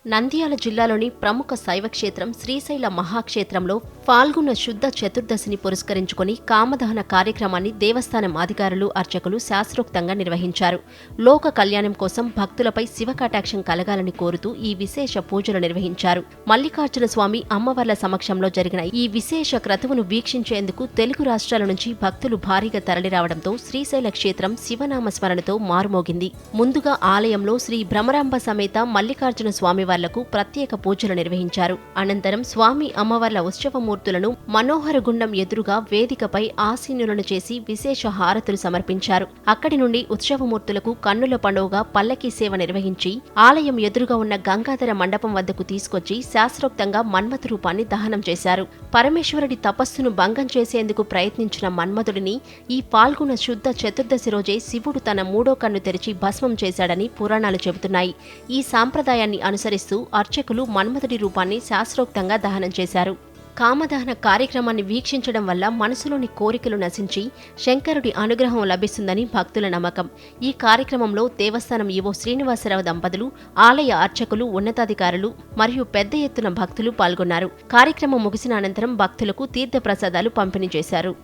నంద్యాల జిల్లాలోని ప్రముఖ శైవక్షేత్రం శ్రీశైల మహాక్షేత్రంలో ఫాల్గుణ శుద్ధ చతుర్దశిని పురస్కరించుకుని కామదహన కార్యక్రమాన్ని దేవస్థానం అధికారులు అర్చకులు శాస్త్రోక్తంగా నిర్వహించారు. లోక కళ్యాణం కోసం భక్తులపై శివకటాక్షం కలగాలని కోరుతూ ఈ విశేష పూజలు నిర్వహించారు. మల్లికార్జున స్వామి అమ్మవార్ల సమక్షంలో జరిగిన ఈ విశేష క్రతువును వీక్షించేందుకు తెలుగు రాష్ట్రాల నుంచి భక్తులు భారీగా తరలిరావడంతో శ్రీశైల క్షేత్రం శివనామస్మరణతో మారుమోగింది. ముందుగా ఆలయంలో శ్రీ భ్రమరాంబ సమేత మల్లికార్జున స్వామి వార్లకు ప్రత్యేక పూజలు నిర్వహించారు. అనంతరం స్వామి అమ్మవార్ల ఉత్సవమూర్తులను మనోహర గుండం ఎదురుగా వేదికపై ఆసీనులను చేసి విశేష హారతులు సమర్పించారు. అక్కడి నుండి ఉత్సవమూర్తులకు కన్నుల పండుగగా పల్లకీ సేవ నిర్వహించి ఆలయం ఎదురుగా ఉన్న గంగాధర మండపం వద్దకు తీసుకొచ్చి శాస్త్రోక్తంగా మన్మథ రూపాన్ని దహనం చేశారు. పరమేశ్వరుడి తపస్సును భంగం చేసేందుకు ప్రయత్నించిన మన్మథుడిని ఈ ఫాల్గుణ శుద్ధ చతుర్దశి రోజే శివుడు తన మూడో కన్ను తెరిచి భస్మం చేశాడని పురాణాలు చెబుతున్నాయి. ఈ సాంప్రదాయాన్ని అనుసరిస్తూ అర్చకులు మన్మథుడి రూపాన్ని శాస్త్రోక్తంగా దహనం చేశారు. కామదహన కార్యక్రమాన్ని వీక్షించడం వల్ల మనసులోని కోరికలు నశించి శంకరుడి అనుగ్రహం లభిస్తుందని భక్తుల నమ్మకం. ఈ కార్యక్రమంలో దేవస్థానం ఈవో శ్రీనివాసరావు దంపతులు, ఆలయ అర్చకులు, ఉన్నతాధికారులు మరియు పెద్ద ఎత్తున భక్తులు పాల్గొన్నారు. కార్యక్రమం ముగిసిన అనంతరం భక్తులకు తీర్థప్రసాదాలు పంపిణీ చేశారు.